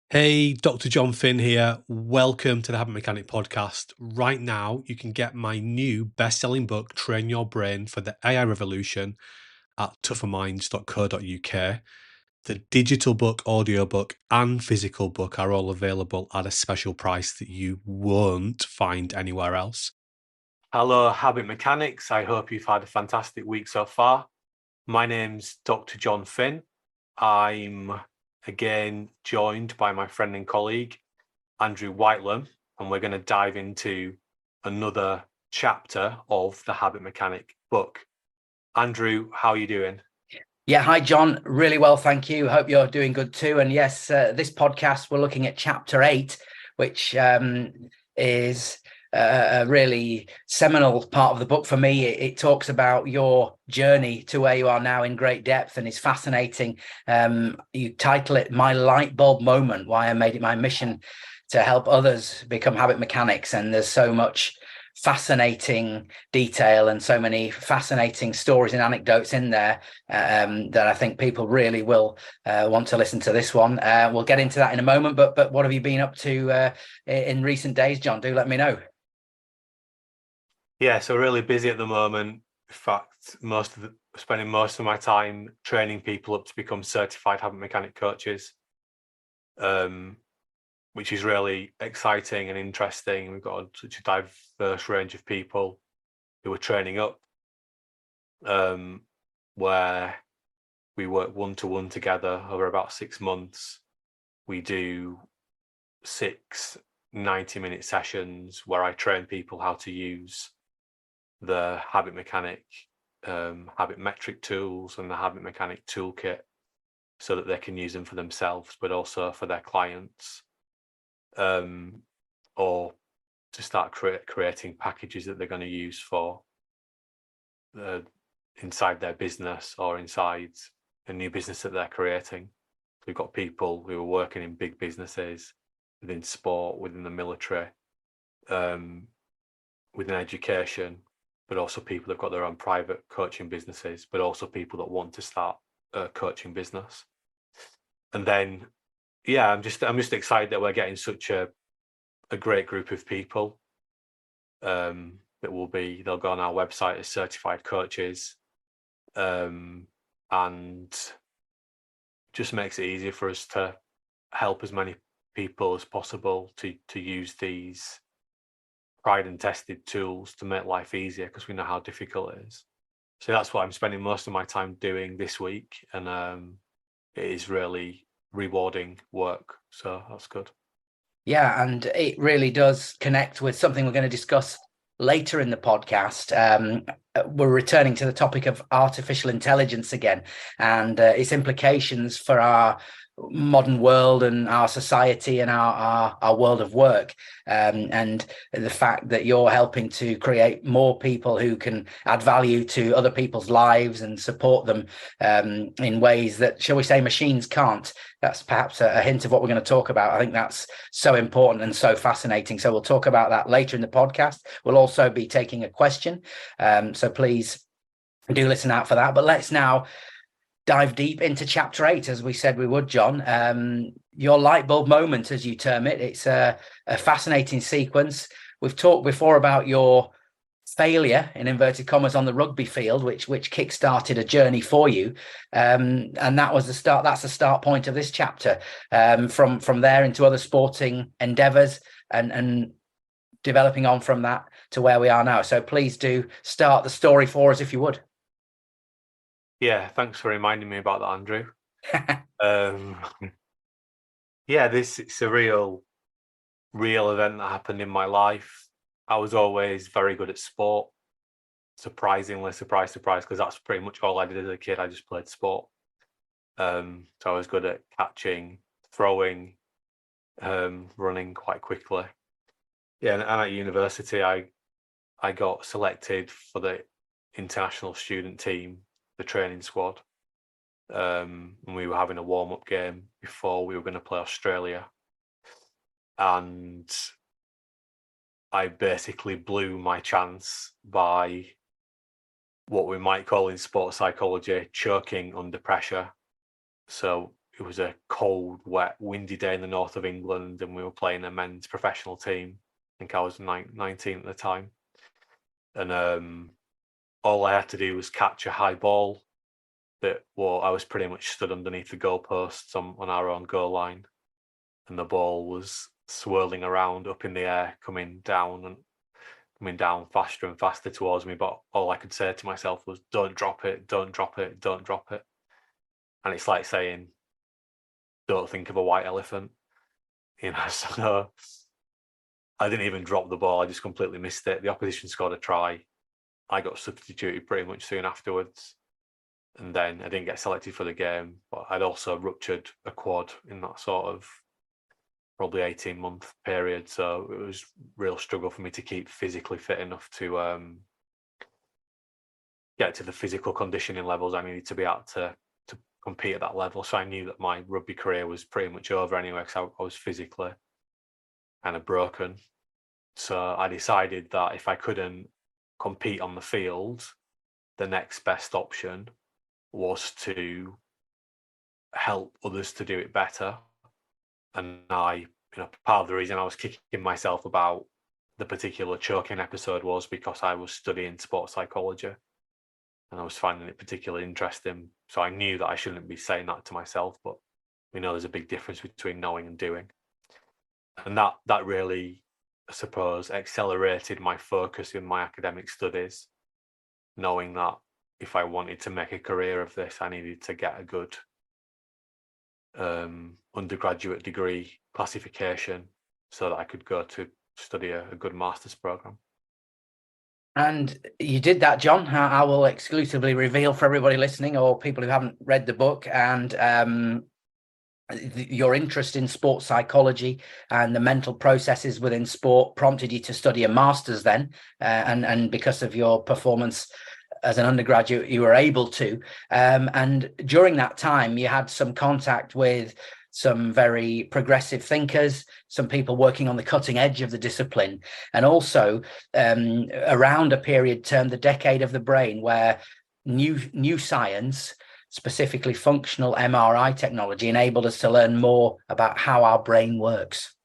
Hey, Dr. Jon Finn here. Welcome to the Habit Mechanic podcast. Right now, you can get my new best-selling book, Train Your Brain for the AI Revolution, at tougherminds.co.uk. The digital book, audiobook, and physical book are all available at a special price that you won't find anywhere else. Hello, Habit Mechanics. I hope you've had a fantastic week so far. My name's Dr. Jon Finn. I'm again joined by my friend and colleague, Andrew Whitelam, and we're going to dive into another chapter of the Habit Mechanic book. Andrew, how are you doing? Yeah, hi, John. Really well, thank you. Hope you're doing good too. And yes, this podcast, we're looking at chapter 8, which is a really seminal part of the book for me. It talks about your journey to where you are now in great depth and is fascinating. You title it My Light Bulb Moment, why I made it my mission to help others become habit mechanics. And there's so much fascinating detail and so many fascinating stories and anecdotes in there that I think people really will want to listen to this one. We'll get into that in a moment, but what have you been up to in recent days, John? Do let me know. Yeah, so really busy at the moment. In fact, spending most of my time training people up to become certified habit mechanic coaches. Which is really exciting and interesting. We've got such a diverse range of people who are training up, where we work one-to-one together over about 6 months. We do 6 90-minute sessions where I train people how to use the Habit Mechanic habit metric tools and the Habit Mechanic toolkit so that they can use them for themselves, but also for their clients. Or to start creating packages that they're going to use for inside their business or inside a new business that they're creating. We've got people who are working in big businesses, within sport, within the military, within education, but also people that've got their own private coaching businesses, but also people that want to start a coaching business. And then, yeah, I'm just excited that we're getting such a great group of people that they'll go on our website as certified coaches, and just makes it easier for us to help as many people as possible to use these tried and tested tools to make life easier, because we know how difficult it is. So that's what I'm spending most of my time doing this week, and it is really rewarding work, so that's good. Yeah, and it really does connect with something we're going to discuss later in the podcast. We're returning to the topic of artificial intelligence again, and its implications for our modern world and our society and our world of work, and the fact that you're helping to create more people who can add value to other people's lives and support them in ways that, shall we say, machines can't. That's perhaps a hint of what we're going to talk about. I think that's so important and so fascinating. So we'll talk about that later in the podcast. We'll also be taking a question, so please do listen out for that. But let's now dive deep into chapter 8, as we said we would, John. Your light bulb moment, as you term it. It's a fascinating sequence. We've talked before about your failure, in inverted commas, on the rugby field, which kick-started a journey for you, and that was the start. That's the start point of this chapter. From there into other sporting endeavors and developing on from that to where we are now. So please do start the story for us, if you would. Yeah, thanks for reminding me about that, Andrew. Yeah, it's a real event that happened in my life. I was always very good at sport. Surprisingly, surprise, because that's pretty much all I did as a kid. I just played sport. So I was good at catching, throwing, running quite quickly. Yeah, and at university, I got selected for the international student team, the training squad. And we were having a warm-up game before we were going to play Australia. And I basically blew my chance by what we might call in sports psychology choking under pressure. So it was a cold, wet, windy day in the north of England, and we were playing a men's professional team. I think I was 19 at the time. And all I had to do was catch a high ball that, well, I was pretty much stood underneath the goalposts on our own goal line, and the ball was swirling around up in the air, coming down faster and faster towards me. But all I could say to myself was, don't drop it, don't drop it, don't drop it. And it's like saying, don't think of a white elephant, so I didn't even drop the ball. I just completely missed it. The opposition scored a try. I got substituted pretty much soon afterwards. And then I didn't get selected for the game, but I'd also ruptured a quad in that sort of probably 18-month period. So it was a real struggle for me to keep physically fit enough to get to the physical conditioning levels I needed to be at to compete at that level. So I knew that my rugby career was pretty much over anyway, because I was physically kind of broken. So I decided that if I couldn't compete on the field, the next best option was to help others to do it better. And part of the reason I was kicking myself about the particular choking episode was because I was studying sports psychology and I was finding it particularly interesting. So I knew that I shouldn't be saying that to myself, but we know there's a big difference between knowing and doing. And that really, I suppose, accelerated my focus in my academic studies, knowing that if I wanted to make a career of this, I needed to get a good undergraduate degree classification so that I could go to study a good master's program. And you did that, Jon. I will exclusively reveal for everybody listening or people who haven't read the book, and your interest in sports psychology and the mental processes within sport prompted you to study a master's then, and because of your performance as an undergraduate, you were able to. And during that time, you had some contact with some very progressive thinkers, some people working on the cutting edge of the discipline, and also around a period termed the decade of the brain, where new science, specifically functional MRI technology, enabled us to learn more about how our brain works.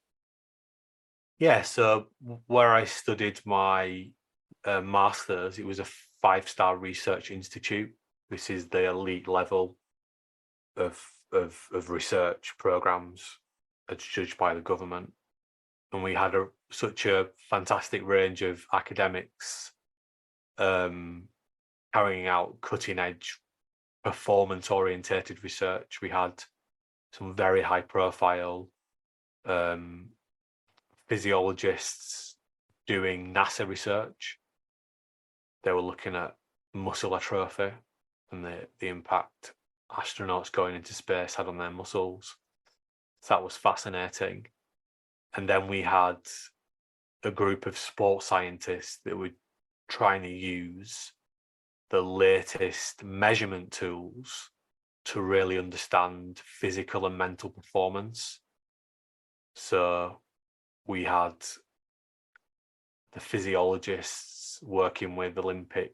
Yeah, so where I studied my master's, it was a 5-star research institute. This is the elite level of research programs as judged by the government. And we had such a fantastic range of academics carrying out cutting edge performance orientated research. We had some very high profile physiologists doing NASA research. They were looking at muscle atrophy and the impact astronauts going into space had on their muscles. So that was fascinating. And then we had a group of sports scientists that were trying to use the latest measurement tools to really understand physical and mental performance. So we had the physiologists working with Olympic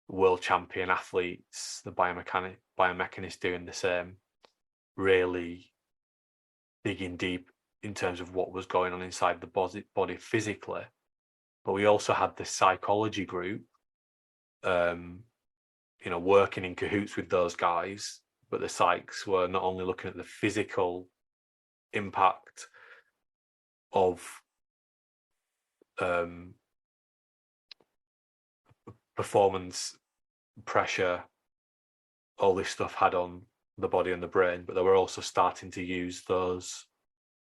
world champion athletes, the biomechanists doing the same, really digging deep in terms of what was going on inside the body physically. But we also had the psychology group, working in cahoots with those guys. But the psychs were not only looking at the physical impact of performance, pressure, all this stuff had on the body and the brain, but they were also starting to use those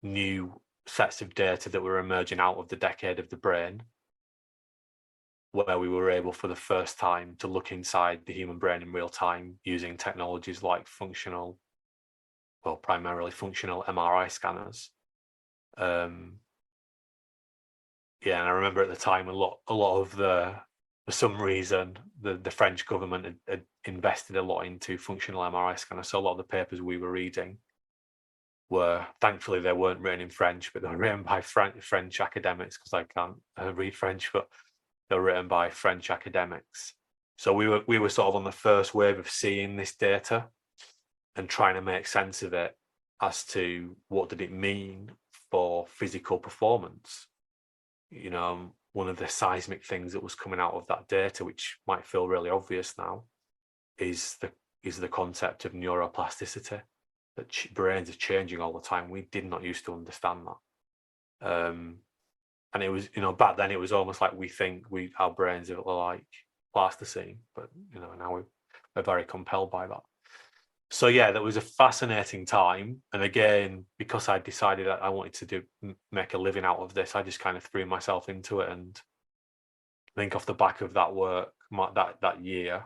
new sets of data that were emerging out of the decade of the brain, where we were able for the first time to look inside the human brain in real time using technologies like primarily functional MRI scanners. And I remember at the time a lot of for some reason the French government had invested a lot into functional MRI scanners. So a lot of the papers we were reading were, thankfully they weren't written in French, but they were written by French academics, because I can't read French, but they were written by French academics. So we were sort of on the first wave of seeing this data. and trying to make sense of it as to what did it mean for physical performance. You know, one of the seismic things that was coming out of that data, which might feel really obvious now, is the concept of neuroplasticity, that brains are changing all the time. We did not used to understand that. And it was, you know, back then it was almost like we think our brains are like plasticine, but, you know, now we're very compelled by that. So yeah, that was a fascinating time. And again, because I decided that I wanted to make a living out of this, I just kind of threw myself into it. And I think off the back of that work, that year,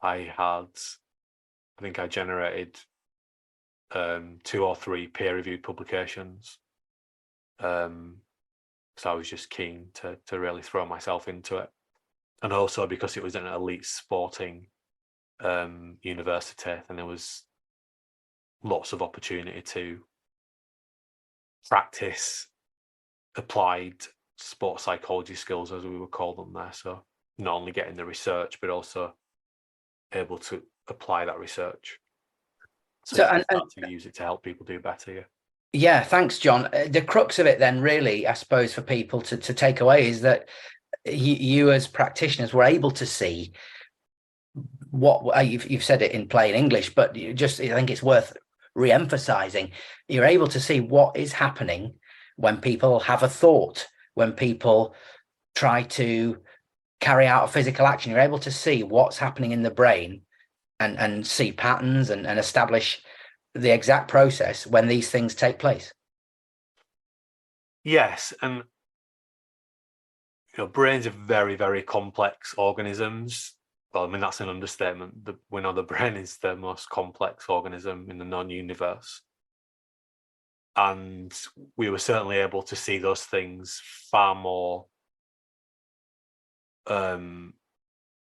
I think I generated 2 or 3 peer-reviewed publications. So I was just keen to really throw myself into it. And also because it was an elite sporting university, and there was lots of opportunity to practice applied sports psychology skills, as we would call them there. So not only getting the research, but also able to apply that research. So you can start to use it to help people do better. Yeah. Yeah, thanks, John. The crux of it then, really, I suppose, for people to take away is that you as practitioners were able to see what you've said it in plain English, but I think it's worth re-emphasizing. You're able to see what is happening when people have a thought, when people try to carry out a physical action. You're able to see what's happening in the brain and see patterns and establish the exact process when these things take place. Yes, and you know, brains are very, very complex organisms. Well, I mean, that's an understatement. We know the brain is the most complex organism in the known universe. And we were certainly able to see those things far more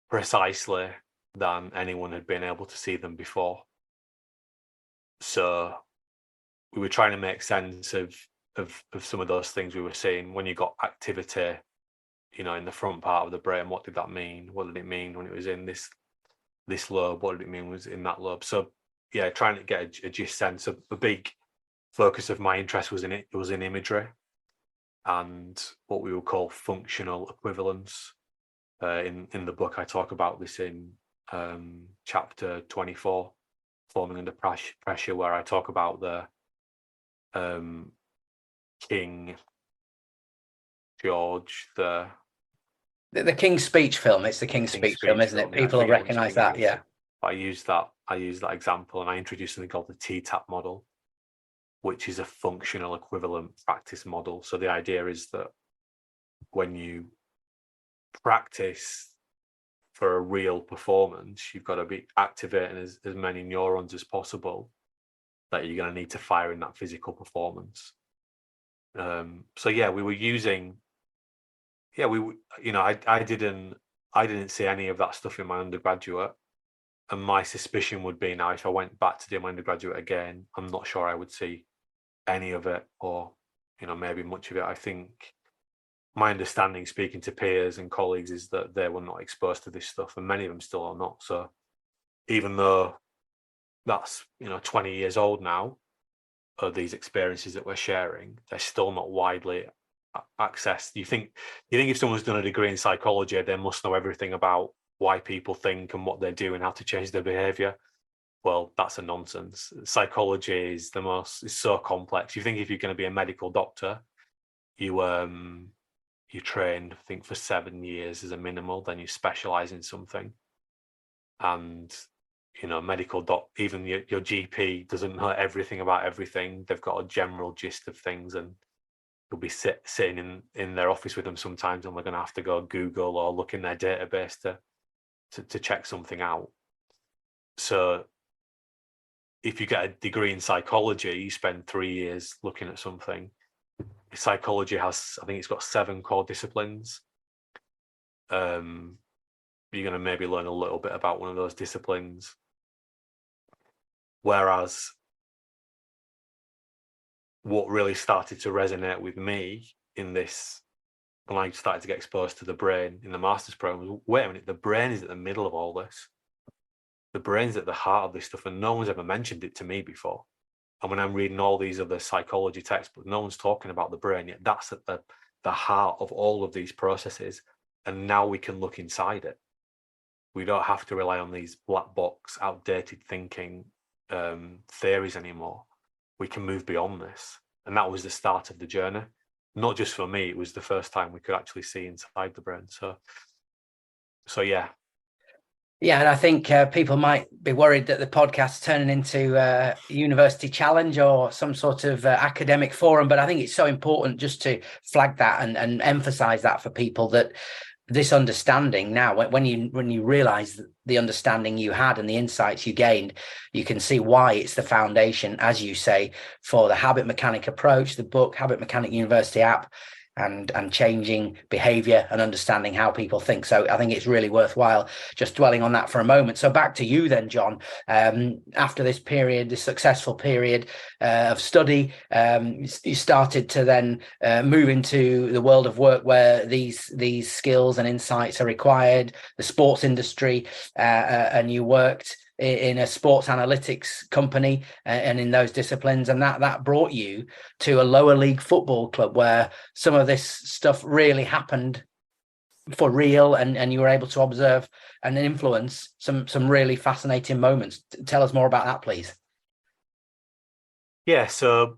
precisely than anyone had been able to see them before. So we were trying to make sense of some of those things we were seeing. When you got activity, you know, in the front part of the brain, what did that mean? What did it mean when it was in this lobe? What did it mean was in that lobe? So yeah, trying to get a gist sense of the big focus of my interest was in imagery and what we would call functional equivalence. In the book, I talk about this in chapter 24, Forming Under Pressure, where I talk about the King George, the King's Speech film. It's the King's Speech film, isn't it? People will recognize that. Yeah. I use that example, and I introduced something called the T-TAP model, which is a functional equivalent practice model. So the idea is that when you practice for a real performance, you've got to be activating as many neurons as possible that you're going to need to fire in that physical performance. So yeah, we were using, I didn't see any of that stuff in my undergraduate, and my suspicion would be now if I went back to do my undergraduate again, I'm not sure I would see any of it, or maybe much of it. I think my understanding, speaking to peers and colleagues, is that they were not exposed to this stuff, and many of them still are not. So even though that's 20 years old now, of these experiences that we're sharing, they're still not widely accessed. You think if someone's done a degree in psychology, they must know everything about why people think and what they do and how to change their behavior. Well, that's a nonsense. Psychology is so complex. You think if you're going to be a medical doctor, you train, I think, for 7 years as a minimal, then you specialize in something. And even your GP doesn't know everything about everything. They've got a general gist of things, and you'll be sitting in their office with them sometimes, and they're going to have to go Google or look in their database to check something out. So if you get a degree in psychology, you spend 3 years looking at something. Psychology has, I think it's got 7 core disciplines. You're going to maybe learn a little bit about one of those disciplines. Whereas what really started to resonate with me in this, when I started to get exposed to the brain in the master's program, was, wait a minute, the brain is at the middle of all this. the brain's at the heart of this stuff, and no one's ever mentioned it to me before. And when I'm reading all these other psychology textbooks, no one's talking about the brain yet. That's at the heart of all of these processes. And now we can look inside it. We don't have to rely on these black box, outdated thinking theories anymore. We can move beyond this. And that was the start of the journey. Not just for me, it was the first time we could actually see inside the brain. So yeah. Yeah, and I think people might be worried that the podcast's turning into a university challenge or some sort of academic forum, but I think it's so important just to flag that and emphasize that for people, that this understanding now, when you realize the understanding you had and the insights you gained, you can see why it's the foundation, as you say, for the habit mechanic approach, the book, Habit Mechanic University app, and changing behavior and understanding how people think. So I think it's really worthwhile just dwelling on that for a moment. So back to you then, Jon. After this period, this successful period of study, you started to then move into the world of work where these skills and insights are required, the sports industry, and you worked in a sports analytics company and in those disciplines, and that brought you to a lower league football club where some of this stuff really happened for real, and you were able to observe and influence some really fascinating moments. Tell us more about that, please. Yeah, so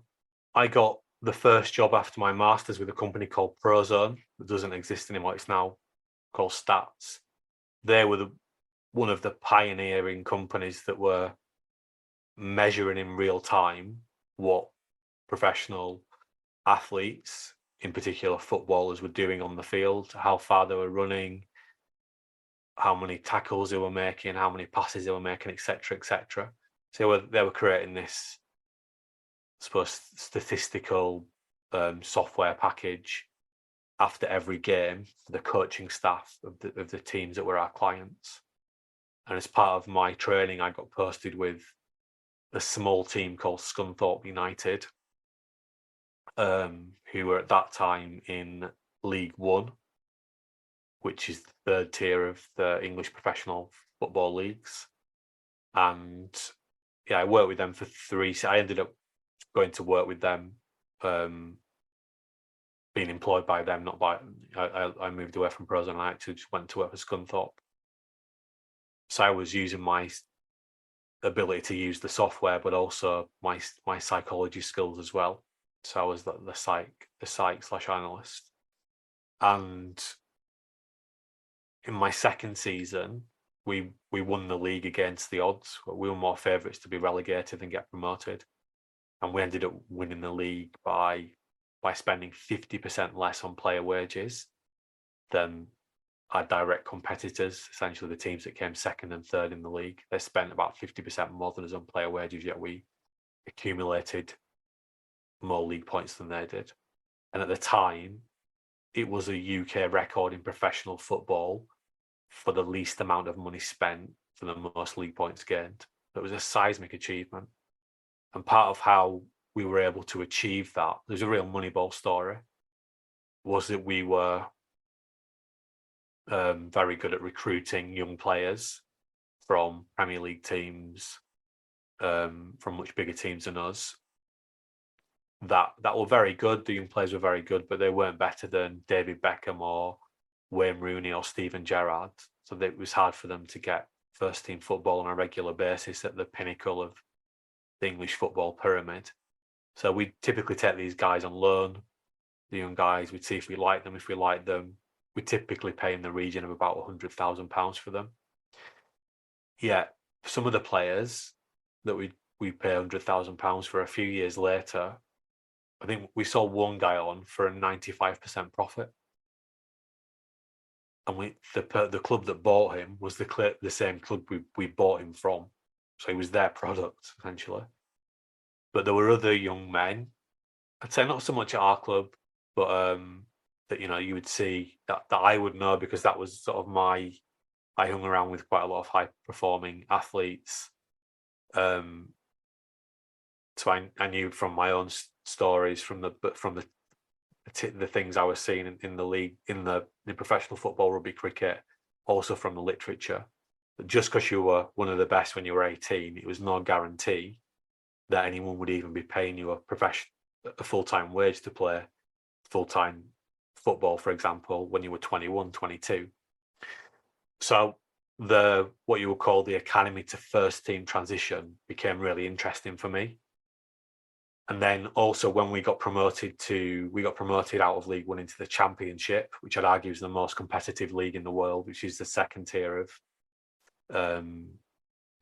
I got the first job after my master's with a company called Prozone that doesn't exist anymore. It's now called Stats. They were one of the pioneering companies that were measuring in real time what professional athletes, in particular footballers, were doing on the field, how far they were running, how many tackles they were making, how many passes they were making, etc., etc. So they were creating this, I suppose, statistical software package after every game for the coaching staff of the teams that were our clients. And as part of my training, I got posted with a small team called Scunthorpe United, who were at that time in League One, which is the third tier of the English professional football leagues. And yeah, I worked with them for I ended up going to work with them, being employed by them, not by, I moved away from Prozone and I actually just went to work for Scunthorpe. So I was using my ability to use the software, but also my psychology skills as well. So I was the psych/analyst. And in my second season, we won the league against the odds. We were more favourites to be relegated and get promoted. And we ended up winning the league by spending 50% less on player wages than our direct competitors, essentially the teams that came second and third in the league. They spent about 50% more than us on player wages, yet we accumulated more league points than they did. And at the time, it was a UK record in professional football for the least amount of money spent for the most league points gained. It was a seismic achievement. And part of how we were able to achieve that, there's a real Moneyball story, was that we were very good at recruiting young players from Premier League teams, from much bigger teams than us. That were very good. The young players were very good, but they weren't better than David Beckham or Wayne Rooney or Steven Gerrard. So it was hard for them to get first team football on a regular basis at the pinnacle of the English football pyramid. So we'd typically take these guys on loan, the young guys. We'd see if we liked them. If we liked them, we typically pay in the region of about £100,000 for them. Yeah, some of the players that we pay £100,000 for, a few years later, I think we saw one guy on for a 95% profit. And the club that bought him was the same club we bought him from. So he was their product, essentially. But there were other young men, I'd say not so much at our club, but that, you would see that I would know, because that was sort of I hung around with quite a lot of high performing athletes. So I knew from my own stories, from the things I was seeing in the league, in professional football, rugby, cricket, also from the literature, that just because you were one of the best when you were 18, it was no guarantee that anyone would even be paying you a full-time wage to play full-time football, for example, when you were 21, 22. So what you would call the academy to first team transition became really interesting for me. And then also when we got promoted out of League One into the Championship, which I'd argue is the most competitive league in the world, which is the second tier of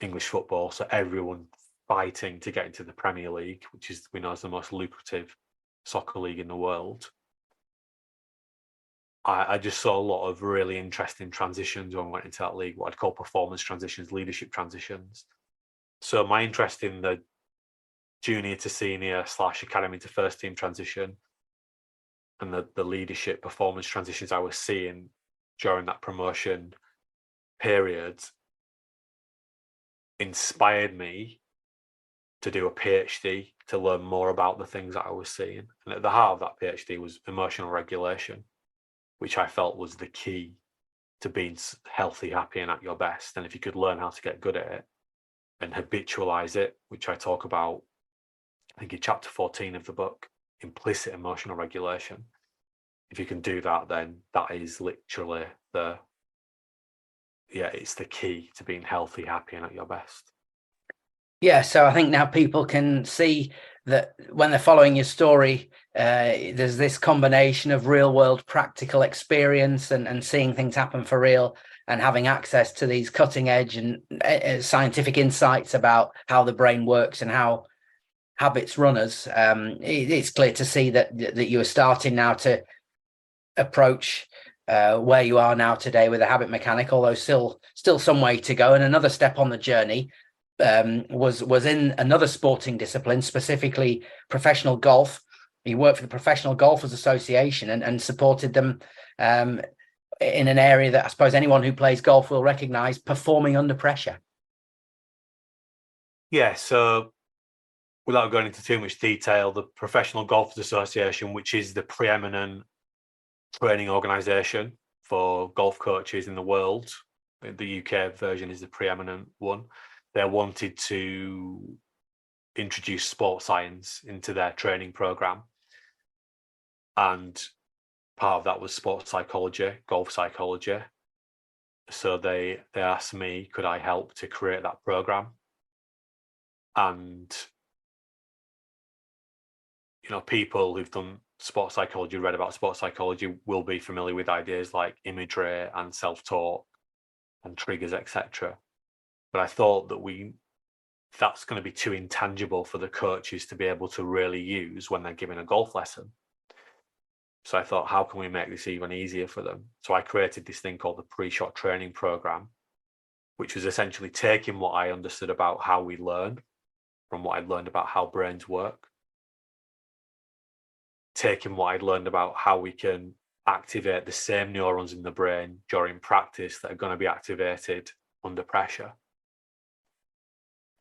English football. So everyone fighting to get into the Premier League, which we know is the most lucrative soccer league in the world. I just saw a lot of really interesting transitions when we went into that league, what I'd call performance transitions, leadership transitions. So my interest in the junior to senior / academy to first team transition and the leadership performance transitions I was seeing during that promotion period inspired me to do a PhD to learn more about the things that I was seeing. And at the heart of that PhD was emotional regulation, which I felt was the key to being healthy, happy, and at your best. And if you could learn how to get good at it and habitualize it, which I talk about, I think in chapter 14 of the book, implicit emotional regulation. If you can do that, then that is literally it's the key to being healthy, happy, and at your best. Yeah, so I think now people can see that when they're following your story, there's this combination of real world practical experience and seeing things happen for real and having access to these cutting edge and scientific insights about how the brain works and how habits run us. It's clear to see that you are starting now to approach where you are now today with a habit mechanic, although still some way to go. And another step on the journey was in another sporting discipline, specifically professional golf. You worked for the Professional Golfers Association and supported them in an area that I suppose anyone who plays golf will recognize, performing under pressure. Yeah, so without going into too much detail, the Professional Golfers Association, which is the preeminent training organisation for golf coaches in the world, the UK version is the preeminent one. They wanted to introduce sports science into their training program. And part of that was sports psychology, golf psychology. So they asked me, could I help to create that program? And, people who've done sports psychology, read about sports psychology, will be familiar with ideas like imagery and self-talk and triggers, etc. But I thought that's going to be too intangible for the coaches to be able to really use when they're giving a golf lesson. So I thought, how can we make this even easier for them? So I created this thing called the pre-shot training program, which was essentially taking what I understood about how we learn from what I'd learned about how brains work, taking what I'd learned about how we can activate the same neurons in the brain during practice that are going to be activated under pressure.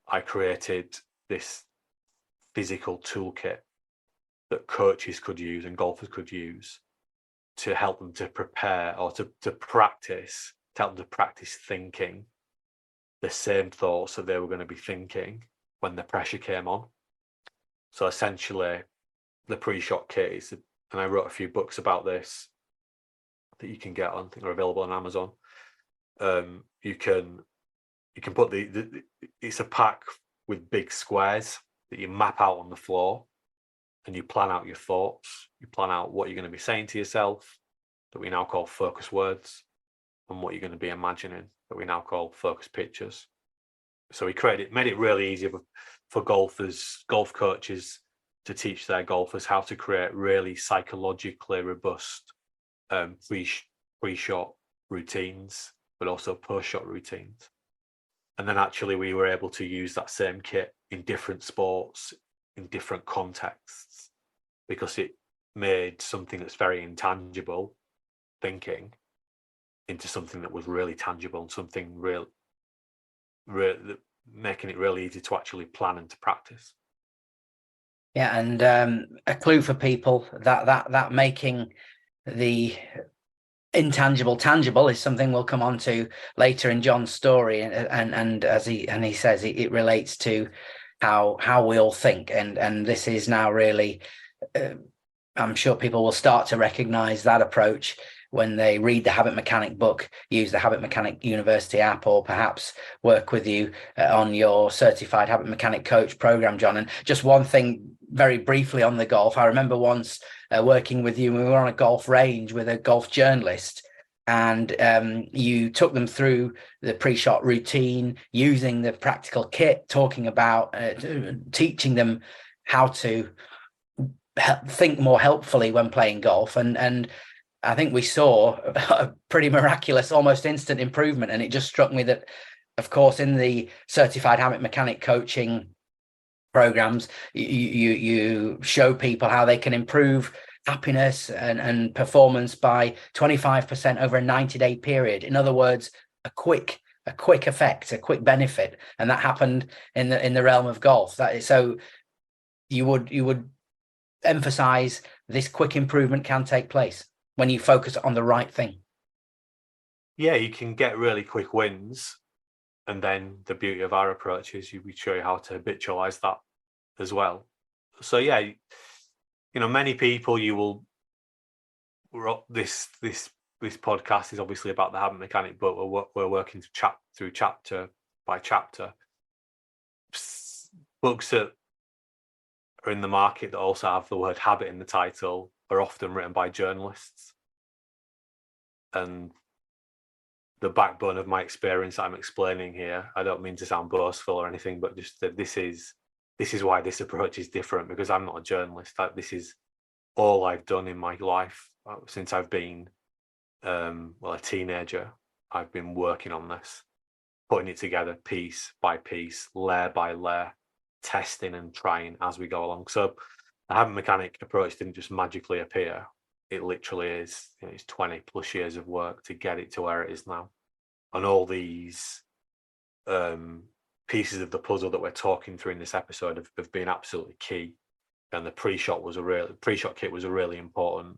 I created this physical toolkit that coaches could use and golfers could use to help them to prepare or to practice, to help them to practice thinking the same thoughts that they were going to be thinking when the pressure came on. So essentially, the pre-shot kit is, and I wrote a few books about this that you can get on, I think they're available on Amazon. You can put it's a pack with big squares that you map out on the floor, and you plan out your thoughts. You plan out what you're going to be saying to yourself, that we now call focus words, and what you're going to be imagining, that we now call focus pictures. So we made it really easy for golf coaches to teach their golfers how to create really psychologically robust pre-shot routines, but also post-shot routines. And then actually we were able to use that same kit in different sports, in different contexts, because it made something that's very intangible, thinking, into something that was really tangible and something real, making it really easy to actually plan and to practice. Yeah, and a clue for people that making the intangible tangible is something we'll come on to later in Jon's story, and as he says, it relates to how we all think, and this is now really I'm sure people will start to recognize that approach when they read the Habit Mechanic book, use the Habit Mechanic University app, or perhaps work with you on your certified Habit Mechanic coach program, Jon. And just one thing very briefly on the golf. I remember once working with you, we were on a golf range with a golf journalist, and you took them through the pre-shot routine using the practical kit, talking about teaching them how to think more helpfully when playing golf, and I think we saw a pretty miraculous, almost instant improvement. And it just struck me that, of course, in the certified habit mechanic coaching programs, you show people how they can improve happiness and performance by 25% over a 90-day period. In other words, a quick effect, a quick benefit, and that happened in the realm of golf. That is, so you would emphasize this quick improvement can take place when you focus on the right thing. Yeah, you can get really quick wins, and then the beauty of our approach is we show you how to habitualize that as well. So yeah, many people this podcast is obviously about the habit mechanic, but we're working through chapter by chapter. Books that are in the market that also have the word habit in the title are often written by journalists. And the backbone of my experience that I'm explaining here, I don't mean to sound boastful or anything, but just that this is why this approach is different, because I'm not a journalist. This is all I've done in my life since I've been a teenager. I've been working on this, putting it together piece by piece, layer by layer, testing and trying as we go along. So the habit mechanic approach didn't just magically appear. It literally is, it's 20 plus years of work to get it to where it is now. And all these pieces of the puzzle that we're talking through in this episode have been absolutely key. And the pre-shot kit was a really important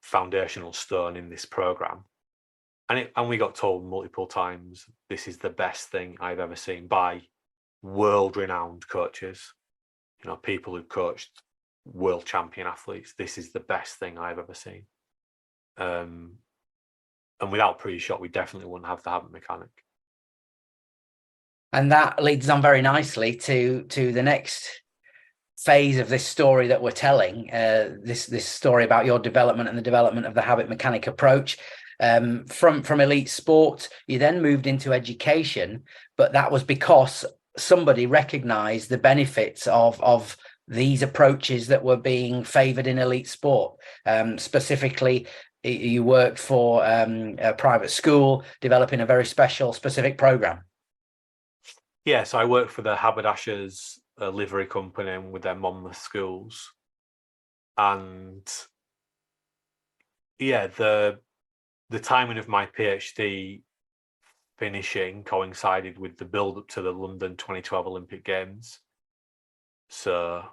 foundational stone in this program. And we got told multiple times, this is the best thing I've ever seen by world-renowned coaches, people who've coached world champion athletes. This is the best thing I've ever seen. And without pre-shot, we definitely wouldn't have the habit mechanic. And that leads on very nicely to the next phase of this story that we're telling, this story about your development and the development of the habit mechanic approach. From elite sport, you then moved into education, but that was because somebody recognized the benefits of these approaches that were being favored in elite sport. Specifically, you worked for a private school developing a very specific program. Yeah, so I worked for the Haberdashers livery company with their Monmouth schools. And yeah, the timing of my PhD finishing coincided with the build-up to the London 2012 Olympic Games. So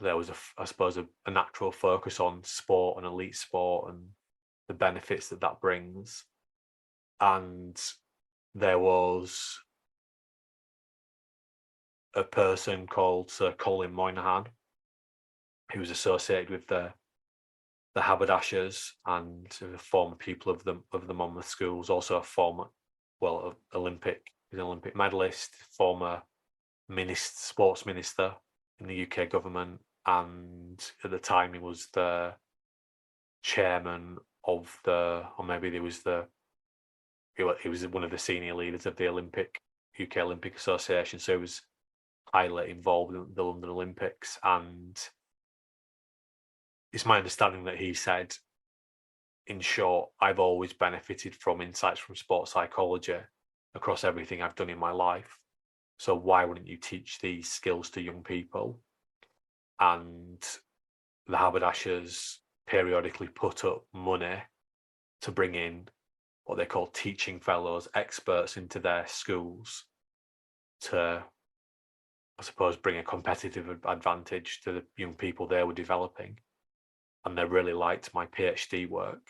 there was, I suppose, a natural focus on sport and elite sport and the benefits that brings. And there was a person called Sir Colin Moynihan, who was associated with the Haberdashers and a former pupil of the Monmouth schools, also a former, Olympic medalist, former sports minister in the UK government, and at the time he was the chairman of he was one of the senior leaders of the UK Olympic Association, so he was highly involved in the London Olympics. And it's my understanding that he said, in short, I've always benefited from insights from sports psychology across everything I've done in my life. So why wouldn't you teach these skills to young people? And the Haberdashers periodically put up money to bring in what they call teaching fellows, experts into their schools to, I suppose, bring a competitive advantage to the young people they were developing. And they really liked my PhD work.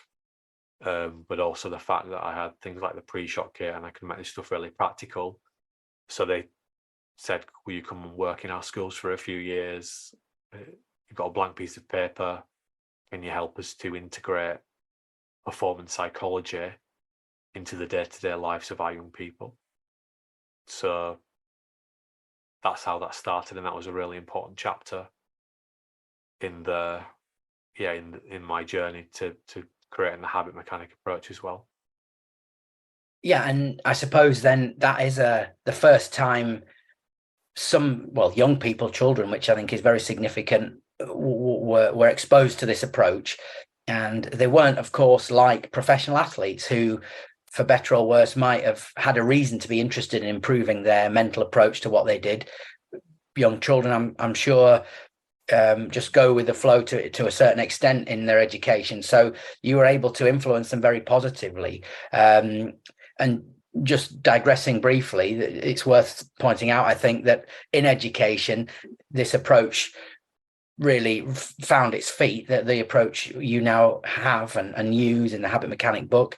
but also the fact that I had things like the pre-shot kit and I can make this stuff really practical. So they said, will you come and work in our schools for a few years? You've got a blank piece of paper. Can you help us to integrate performance psychology into the day-to-day lives of our young people? So that's how that started, and that was a really important chapter in my journey to creating the habit mechanic approach as well. Yeah, and I suppose then that is the first time young people, children, which I think is very significant, were exposed to this approach. And they weren't, of course, like professional athletes who, for better or worse, might have had a reason to be interested in improving their mental approach to what they did. Young children, I'm sure, just go with the flow to a certain extent in their education. So you were able to influence them very positively. And just digressing briefly, it's worth pointing out, I think, that in education, this approach really found its feet, that the approach you now have and use in the Habit Mechanic book.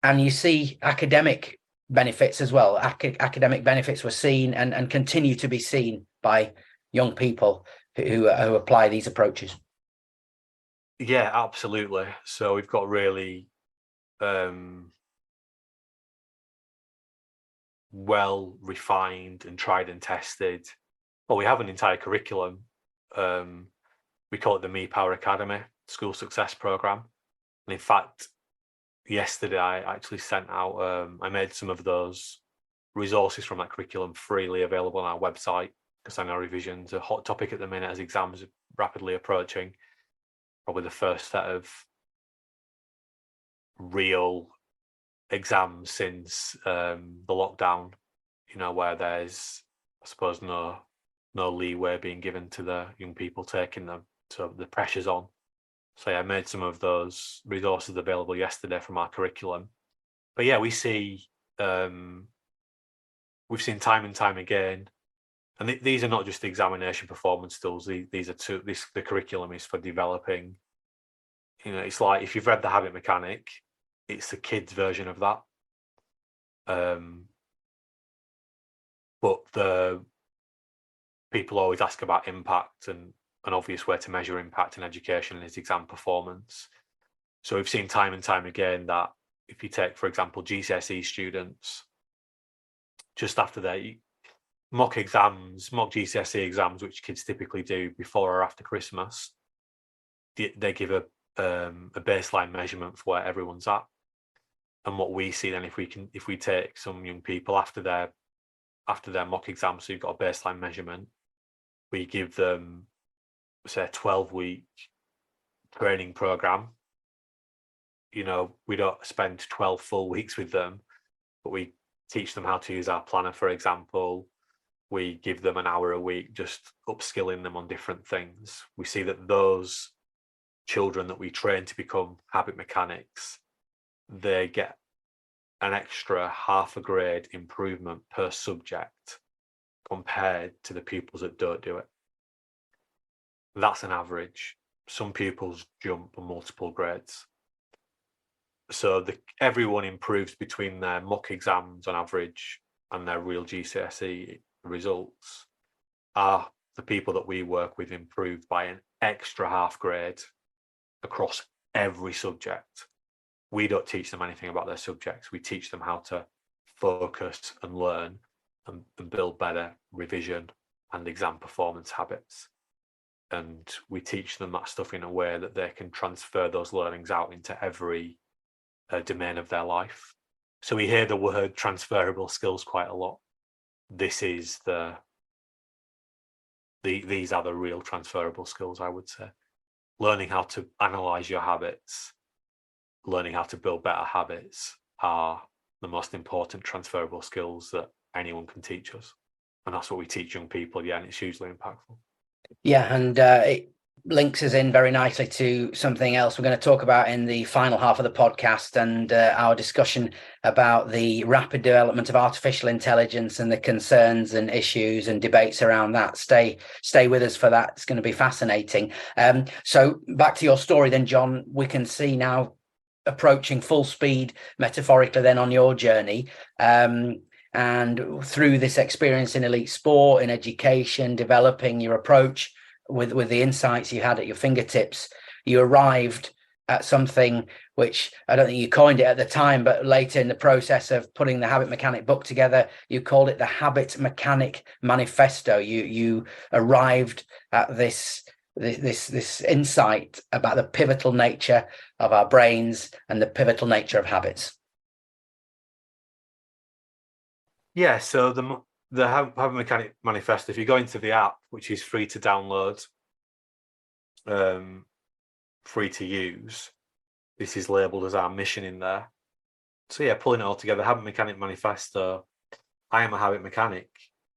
And you see academic benefits as well. Academic benefits were seen and continue to be seen by young people who apply these approaches. Yeah, absolutely. So we've got really well refined and tried and tested. Well, we have an entire curriculum. We call it the Me Power Academy School Success Program. And in fact, yesterday I actually sent out, I made some of those resources from that curriculum freely available on our website, because I know revision's a hot topic at the minute as exams are rapidly approaching. Probably the first set of real exams since the lockdown, where there's, I suppose, no leeway being given to the young people taking them, so the pressure's on. So yeah, I made some of those resources available yesterday from our curriculum. But yeah, we've seen time and time again, and these are not just examination performance tools. These are the curriculum is for developing. It's like, if you've read The Habit Mechanic, it's the kids' version of that. But the people always ask about impact, and an obvious way to measure impact in education is exam performance. So we've seen time and time again that if you take, for example, GCSE students, just after their mock GCSE exams, which kids typically do before or after Christmas, they give a baseline measurement for where everyone's at. And what we see then, if we take some young people after their mock exams, so you've got a baseline measurement, we give them, say, a 12-week training program. We don't spend 12 full weeks with them, but we teach them how to use our planner, for example. We give them an hour a week, just upskilling them on different things. We see that those children that we train to become habit mechanics, they get an extra half a grade improvement per subject compared to the pupils that don't do it. That's an average. Some pupils jump multiple grades. So everyone improves between their mock exams on average and their real GCSE results. Are the people that we work with improved by an extra half grade across every subject. We don't teach them anything about their subjects. We teach them how to focus and learn and build better revision and exam performance habits. And we teach them that stuff in a way that they can transfer those learnings out into every domain of their life. So we hear the word transferable skills quite a lot. This is these are the real transferable skills, I would say. Learning how to analyze your habits, learning how to build better habits are the most important transferable skills that anyone can teach us. And that's what we teach young people, and it's hugely impactful. Yeah, and it links us in very nicely to something else we're going to talk about in the final half of the podcast, and our discussion about the rapid development of artificial intelligence and the concerns and issues and debates around that. Stay with us for that. It's going to be fascinating. So back to your story then, Jon. We can see now approaching full speed, metaphorically, then on your journey. And through this experience in elite sport, in education, developing your approach with the insights you had at your fingertips, you arrived at something which I don't think you coined it at the time, but later in the process of putting the Habit Mechanic book together, you called it the Habit Mechanic Manifesto. You arrived at this insight about the pivotal nature of our brains and the pivotal nature of habits. Yeah, so the Habit Mechanic Manifesto, if you go into the app, which is free to download, free to use, this is labeled as our mission in there. So yeah, pulling it all together, Habit Mechanic Manifesto. I am a habit mechanic.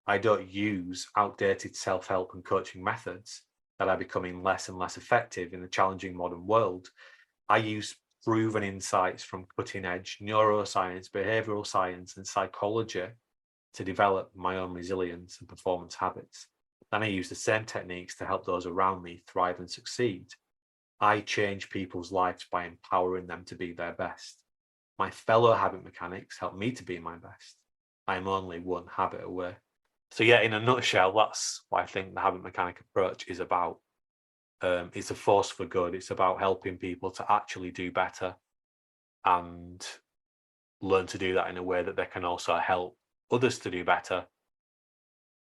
I don't use outdated self-help and coaching methods that are becoming less and less effective in the challenging modern world. I use proven insights from cutting-edge neuroscience, behavioral science, and psychology to develop my own resilience and performance habits. Then I use the same techniques to help those around me thrive and succeed. I change people's lives by empowering them to be their best. My fellow habit mechanics help me to be my best. I am only one habit away. So yeah, in a nutshell, that's what I think the habit mechanic approach is about. It's a force for good. It's about helping people to actually do better and learn to do that in a way that they can also help others to do better.